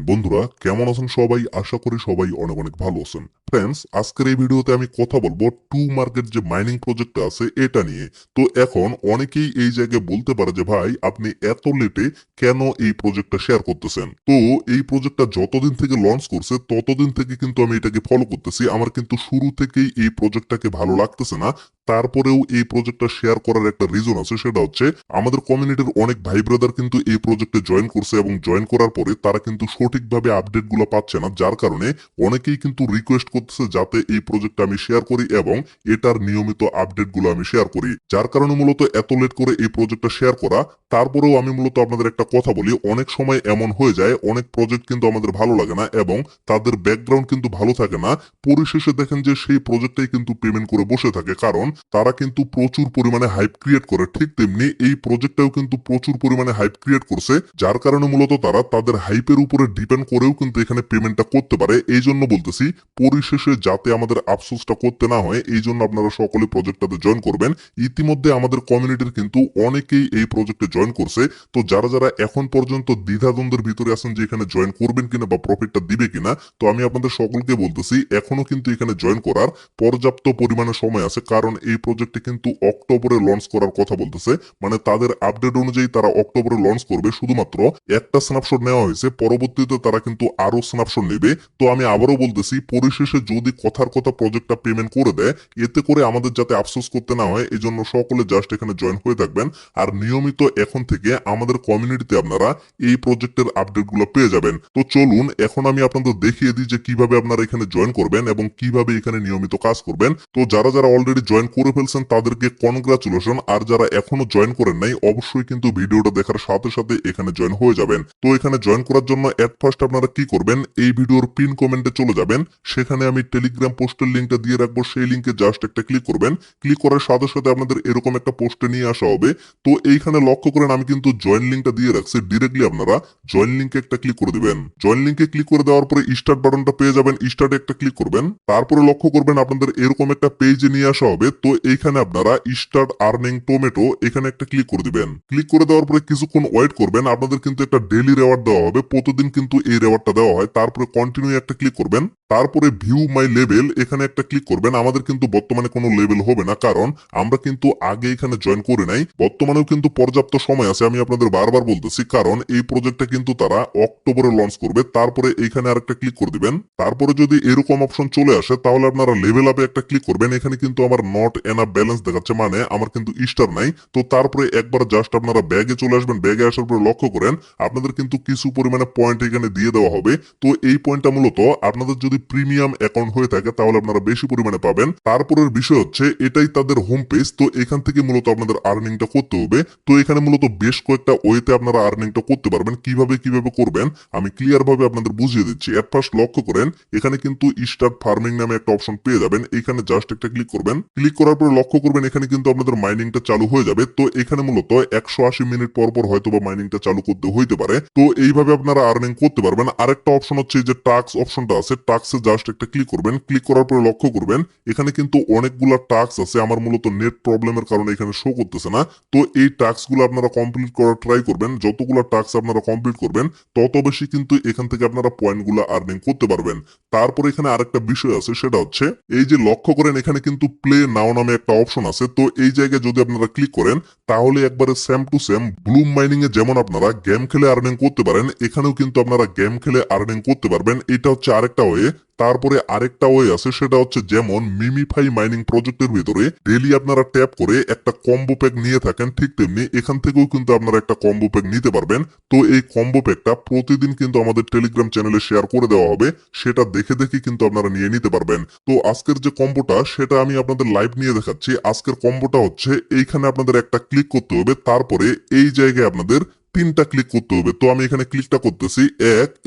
বন্ধুরা কেমন আছেন সবাই? আশা করি সবাই অনেক অনেক ভালো আছেন। ফ্রেন্ডস, আজকের এই ভিডিওতে আমি কথা বলবো টু মার্কেট যে মাইনিং প্রজেক্ট আছে এটা নিয়ে। তো এখন অনেকেই এই জায়গায় বলতে পারে যে ভাই আপনি এত লেটে কেন এই প্রজেক্টটা শেয়ার করতেছেন? তো এই প্রজেক্টটা যতদিন থেকে লঞ্চ করছে ততদিন থেকে কিন্তু আমি এটাকে ফলো করতেছি। আমার কিন্তু শুরু থেকেই এই প্রজেক্টটাকে ভালো লাগতেছে না। তারপরেও এই প্রজেক্টটা শেয়ার করার একটা রিজন আছে, সেটা হচ্ছে আমাদের কমিউনিটির অনেক ভাই ব্রাদার কিন্তু এই প্রজেক্টে জয়েন করছে এবং জয়েন করার পরে তারা কিন্তু সঠিকভাবে আপডেট গুলো পাচ্ছে না, যার কারণে অনেকেই কিন্তু রিকোয়েস্ট করতেছে যাতে এই প্রজেক্টটা আমি শেয়ার করি এবং এটার নিয়মিত আপডেট গুলো আমি শেয়ার করি, যার কারণে মূলত এত লেট করে এই প্রজেক্টটা শেয়ার করা। তারপরেও আমি মূলত আপনাদের একটা কথা বলি, অনেক সময় এমন হয়ে যায় অনেক প্রজেক্ট কিন্তু আমাদের ভালো লাগে না এবং তাদের ব্যাকগ্রাউন্ড কিন্তু ভালো থাকে না। পরিশেষে দেখেন যে সেই প্রজেক্টটাই কিন্তু পেমেন্ট করে বসে থাকে, কারণ তারা কিন্তু প্রচুর পরিমাণে হাইপ ক্রিয়েট করে। ঠিক তেমনি এই প্রজেক্টটাও কিন্তু প্রচুর পরিমাণে হাইপ ক্রিয়েট করছে, যার কারণে মূলত তারা তাদের হাইপের উপরে ডিপেন্ড করেও কিন্তু এখানে পেমেন্টটা করতে পারে। এই জন্য বলতেছি পরিশেষে যাতে আমাদের আফসোসটা করতে না হয়, এই জন্য আপনারা সকলে প্রজেক্টটাতে জয়েন করবেন। ইতিমধ্যে আমাদের কমিউনিটির কিন্তু অনেকেই এই প্রজেক্টে জয়েন করছে। তো যারা যারা এখন পর্যন্ত দ্বিধাদ্বন্দ্বের ভিতরে আছেন যে এখানে জয়েন করবেন কিনা বা প্রফিটটা দিবে কিনা, তো আমি আপনাদের সকলকে বলতেছি এখনো কিন্তু এখানে জয়েন করার পর্যাপ্ত পরিমাণে সময় আছে, কারণ এই প্রজেক্টে কিন্তু অক্টোবরে লঞ্চ করার কথা বলতেছে। মানে তাদের আপডেট অনুযায়ী তারা অক্টোবরে লঞ্চ করবে। শুধুমাত্র একটা স্ন্যাপশট নেওয়া হয়েছে, পরবর্তীতে তারা কিন্তু আরো স্ন্যাপশট নেবে। তো আমি আবারও বলতেছি পরিশেষে যদি কথার কথা প্রজেক্টটা পেমেন্ট করে দেয়, এতে করে আমাদের যাতে আফসোস করতে না হয়, এই জন্য সকলে জাস্ট এখানে জয়েন হয়ে থাকবেন। আর নিয়মিত এখন থেকে আমাদের কমিউনিটিতে আপনারা এই প্রজেক্টের আপডেট গুলো পেয়ে যাবেন। তো চলুন এখন আমি আপনাদের দেখিয়ে দিই যে কিভাবে আপনারা এখানে জয়েন করবেন এবং কিভাবে এখানে নিয়মিত কাজ করবেন। তো যারা যারা অলরেডি জয়েন করে ফেলছেন তাদেরকে কনগ্রাচুলেশন, আর যারা এখনো জয়েন করেন নাই অবশ্যই কিন্তু ভিডিওটা দেখার সাথে সাথে এখানে জয়েন হয়ে যাবেন। তো এখানে জয়েন করার জন্য এট ফার্স্ট আপনারা কি করবেন, এই ভিডিওর পিন কমেন্টে চলে যাবেন, সেখানে আমি টেলিগ্রাম পোস্টের লিঙ্কটা দিয়ে রাখবো, সেই লিঙ্কে জাস্ট একটা ক্লিক করবেন। ক্লিক করার সাথে সাথে আপনাদের এরকম একটা পোস্টে নিয়ে আসা হবে। তো এইখানে লক্ষ্য করেন আমি কিন্তু জয়েন লিঙ্কটা দিয়ে রাখছি, ডিরেক্টলি আপনারা জয়েন লিঙ্কে একটা ক্লিক করে দিবেন। জয়েন লিঙ্কে ক্লিক করে দেওয়ার পরে স্টার্ট বাটনটা পেয়ে যাবেন, স্টার্টে একটা ক্লিক করবেন। তারপরে লক্ষ্য করবেন আপনাদের এরকম একটা পেজে নিয়ে আসা হবে। তো এইখানে আপনারা স্টার্ট আর্নিং টোমেটো এখানে একটা ক্লিক করে দিবেন। ক্লিক করে দেওয়ার পরে কিছুক্ষণ ওয়েট করবেন, আপনাদের কিন্তু একটা ডেইলি রেওয়ার্ড দেওয়া হবে, প্রতিদিন কিন্তু এই রেওয়ার্ডটা দেওয়া হয়। তারপরে কন্টিনিউ একটা ক্লিক করবেন, তারপরে ভিউ মাই লেভেল এখানে একটা ক্লিক করবেন। আমাদের কিন্তু বর্তমানে কোনো লেভেল হবে না, কারণ আমরা কিন্তু আগে এখানে জয়েন করে নাই। বর্তমানেও কিন্তু পর্যাপ্ত সময় আছে, আমি আপনাদের বারবার বলতেছি, কারণ এই প্রজেক্টটা কিন্তু তারা অক্টোবরে লঞ্চ করবে। তারপরে এখানে আরেকটা ক্লিক করে দিবেন। তারপরে যদি এরকম অপশন চলে আসে তাহলে আপনারা লেভেল আপে একটা ক্লিক করবেন। এখানে কিন্তু আমার নট এনাফ ব্যালেন্স দেখাচ্ছে, মানে আমার কিন্তু স্টার নাই। তো তারপরে একবার জাস্ট আপনারা ব্যাগে চলে আসবেন। ব্যাগে আসার পরে লক্ষ্য করেন আপনাদের কিন্তু কিছু পরিমাণে পয়েন্ট এখানে দিয়ে দেওয়া হবে। তো এই পয়েন্টটা মূলত আপনাদের যদি প্রিমিয়াম অ্যাকাউন্ট হয়ে থাকে তাহলে আপনারা বেশি পরিমাণে পাবেন। তারপরের বিষয় হচ্ছে এটাই তাদের হোম পেজ। তো এখান থেকে মূলত আপনাদের আর্নিংটা করতে হবে। তো এখানে মূলত বেশ কয়েকটা ওয়েতে আপনারা আর্নিংটা করতে পারবেন। কিভাবে কিভাবে করবেন আমি ক্লিয়ার ভাবে আপনাদের বুঝিয়ে দিচ্ছি। এট ফার্স্ট লক্ষ্য করেন এখানে কিন্তু স্টার্ট ফার্মিং নামে একটা অপশন পেয়ে যাবেন, এখানে জাস্ট একটা ক্লিক করবেন। ক্লিক করার পরে লক্ষ্য করবেন এখানে কিন্তু আপনাদের মাইনিংটা চালু হয়ে যাবে। তো এখানে মূলত 180 মিনিট পর পর হয়তো বা মাইনিংটা চালু করতে হইতে পারে। তো এইভাবে আপনারা আর্নিং করতে পারবেন। আরেকটা অপশন হচ্ছে যে টাস্ক অপশনটা আছে, টাস্কে জাস্ট একটা ক্লিক করবেন। ক্লিক করার পরে লক্ষ্য করবেন এখানে কিন্তু অনেকগুলা টাস্ক আছে। আমার মূলত নেট প্রবলেমের কারণে এখানে শো করতেছে না। তো এই টাস্ক গুলো আপনারা কমপ্লিট করার ট্রাই করবেন। যতগুলো টাস্ক আপনারা কমপ্লিট করবেন তত বেশি কিন্তু এখান থেকে আপনারা পয়েন্ট গুলো আর্নিং করতে পারবেন। তারপর এখানে আরেকটা বিষয় আছে, সেটা হচ্ছে এই যে লক্ষ্য করেন এখানে কিন্তু প্লে নাও নামে একটা অপশন আছে। তো এই জায়গায় যদি আপনারা ক্লিক করেন তাহলে একবারে same to same bloom mining এ যেমন আপনারা গেম খেলে আর্নিং করতে পারেন, এখানেও কিন্তু আপনারা গেম খেলে আর্নিং করতে পারবেন। এটা হচ্ছে আরেকটা ওয়ে। তারপরে আরেকটা ওয়ে আছে, সেটা হচ্ছে যেমন মিমিফাই মাইনিং প্রজেক্টের ভিতরে ডেইলি আপনারা ট্যাপ করে একটা কম্বো প্যাক নিয়ে থাকেন, ঠিক তেমনি এখান থেকেও কিন্তু আপনারা একটা কম্বো প্যাক নিতে পারবেন। তো এই কম্বো প্যাকটা প্রতিদিন কিন্তু আমাদের টেলিগ্রাম চ্যানেলে শেয়ার করে দেওয়া হবে, সেটা দেখে দেখে কিন্তু আপনারা নিয়ে নিতে পারবেন। তো আজকের যে কম্বোটা সেটা আমি আপনাদের লাইভ নিয়ে দেখাচ্ছি। আজকের কম্বোটা হচ্ছে এইখানে আপনাদের একটা ক্লিক করতে হবে, তারপরে এই জায়গায় আপনাদের 3টা ক্লিক করতে হবে। তো আমি এখানে ক্লিকটা করতেছি,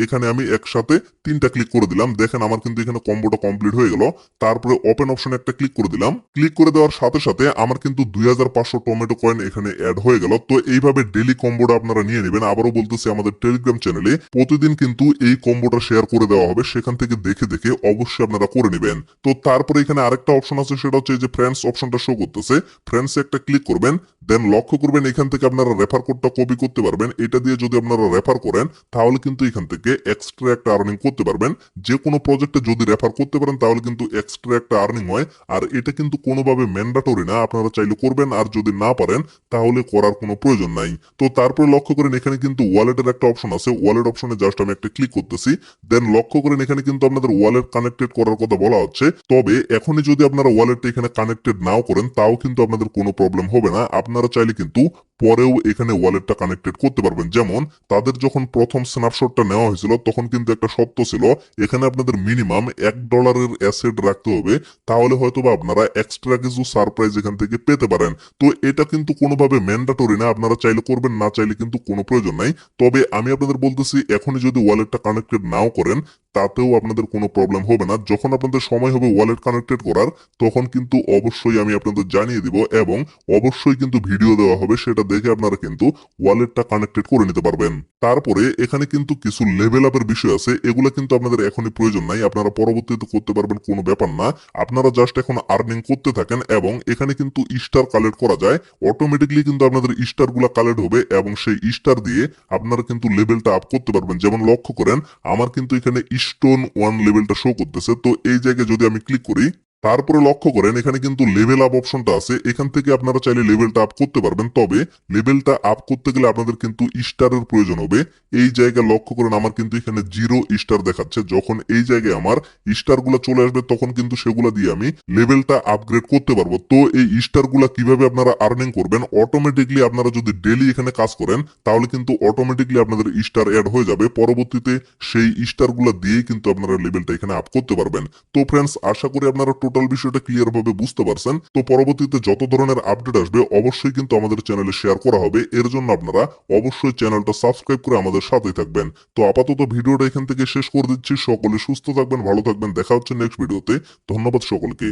এখানে আমি একসাথে 3টা ক্লিক করে দিলাম। দেখেন আমার কিন্তু এখানে কম্বোটা কমপ্লিট হয়ে গেল। তারপরে ওপেন অপশনে একটা ক্লিক করে দিলাম। ক্লিক করে দেওয়ার সাথে সাথে আমার কিন্তু 2500 টমেটো কয়েন এখানে অ্যাড হয়ে গেল। তো এইভাবে ডেইলি কম্বোটা আপনারা নিয়ে নেবেন। আবারও বলতেছি আমাদের টেলিগ্রাম চ্যানেলে প্রতিদিন কিন্তু এই কম্বোটা শেয়ার করে দেওয়া হবে, সেখান থেকে দেখে দেখে অবশ্যই আপনারা করে নেবেন। তো তারপরে এখানে আরেকটা অপশন আছে, সেটা হচ্ছে এই যে ফ্রেন্ডস অপশনটা শো করতেছে, ফ্রেন্ডসে একটা ক্লিক করবেন। দেন লক্ষ্য করবেন এখান থেকে আপনারা রেফার কোডটা কপি করতে পারবেন। এটা দিয়ে যদি আপনারা রেফার করেন তাহলে কিন্তু এখান থেকে এক্সট্রা একটা আর্নিং করতে পারবেন। যে কোনো প্রজেক্টে যদি রেফার করতে পারেন তাহলে কিন্তু এক্সট্রা একটা আর্নিং হয়। আর এটা কিন্তু কোনোভাবে ম্যান্ডেটরি না, আপনারা চাইলে করবেন, আর যদি না পারেন তাহলে করার কোনো প্রয়োজন নাই। তো তারপরে লক্ষ্য করেন এখানে কিন্তু ওয়ালেটের একটা অপশন আছে, ওয়ালেট অপশনে জাস্ট আমি একটা ক্লিক করতেছি। দেন লক্ষ্য করেন এখানে কিন্তু আপনাদের ওয়ালেট কানেক্টেড করার কথা বলা হচ্ছে। তবে এখনই যদি আপনারা ওয়ালেটটা এখানে কানেক্টেড নাও করেন তাও কিন্তু আপনাদের কোনো প্রবলেম হবে না। আপনারা চাইলে কিন্তু পরেও এখানে ওয়ালেটটা কানেক্টেড করতে পারবেন। যেমন তাদের যখন প্রথম স্ন্যাপশটটা নেওয়া হয়েছিল তখন কিন্তু একটা শর্ত ছিল, এখানে আপনাদের মিনিমাম $1 অ্যাসেট রাখতে হবে, তাহলে হয়তোবা আপনারা এক্সট্রা কিছু সারপ্রাইজ এখান থেকে পেতে পারেন। তো এটা কিন্তু কোনোভাবে ম্যান্ডেটরি না, আপনারা চাইলে করবেন, না চাইলে কিন্তু কোনো প্রয়োজন নাই। তবে আমি আপনাদের বলতেছি এখনই যদি ওয়ালেটটা কানেক্টেড নাও করেন তাতেও আপনাদের কোনো প্রবলেম হবে না। যখন আপনাদের সময় হবে ওয়ালেট কানেক্টেড করার তখন কিন্তু অবশ্যই আমি আপনাদের জানিয়ে দিব এবং অবশ্যই কিন্তু ভিডিও দেওয়া হবে, সেটা দেখে আপনারা কিন্তু ওয়ালেটটা কানেক্টেড করে নিতে পারবেন। তারপরে এখানে কিন্তু কিছু লেভেল আপের বিষয় আছে, এগুলো কিন্তু আপনাদের এখনই প্রয়োজন নাই, আপনারা পরবর্তীতে করতে পারবেন, কোনো ব্যাপার না। আপনারা জাস্ট এখন আর্নিং করতে থাকেন এবং এখানে কিন্তু স্টার কালেক্ট করা যায়। অটোমেটিকলি কিন্তু আপনাদের স্টার গুলা কালেক্ট হবে এবং সেই স্টার দিয়ে আপনারা কিন্তু লেভেলটা আপ করতে পারবেন। যেমন লক্ষ্য করেন আমার কিন্তু এখানে স্টোন 1 লেভেলটা শো করতেছে। তো এই জায়গায় যদি আমি ক্লিক করি তারপরে লক্ষ্য করেন এখানে কিন্তু লেভেল আপ অপশনটা আছে, এখান থেকে আপনারা চাইলে লেভেলটা আপ করতে পারবেন। তবে লেভেলটা আপ করতে গেলে আপনাদের কিন্তু স্টারের প্রয়োজন হবে। এই জায়গায় লক্ষ্য করেন আমার কিন্তু এখানে 0 স্টার দেখাচ্ছে। যখন এই জায়গায় আমার স্টার গুলা চলে আসবে তখন কিন্তু সেগুলা দিয়ে আমি লেভেলটা আপগ্রেড করতে পারবো। তো এই স্টার গুলা কিভাবে আপনারা আর্নিং করবেন, অটোমেটিকলি আপনারা যদি ডেলি এখানে কাজ করেন তাহলে কিন্তু অটোমেটিকলি আপনাদের স্টার অ্যাড হয়ে যাবে। পরবর্তীতে সেই স্টার গুলা দিয়েই কিন্তু আপনারা লেভেলটা এখানে আপ করতে পারবেন। তো ফ্রেন্ডস, আশা করি আপনারা টোটাল বিষয়টা ক্লিয়ার ভাবে বুঝতে পারছেন। তো পরবর্তীতে যত ধরনের আপডেট আসবে অবশ্যই কিন্তু আমাদের চ্যানেলে শেয়ার করা হবে। এর জন্য আপনারা অবশ্যই চ্যানেলটা সাবস্ক্রাইব করে আমাদের সাথেই থাকবেন। তো আপাতত ভিডিওটা এখান থেকে শেষ করে দিচ্ছি। সকলে সুস্থ থাকবেন, ভালো থাকবেন, দেখা হচ্ছে নেক্সট ভিডিওতে। ধন্যবাদ সকলকে।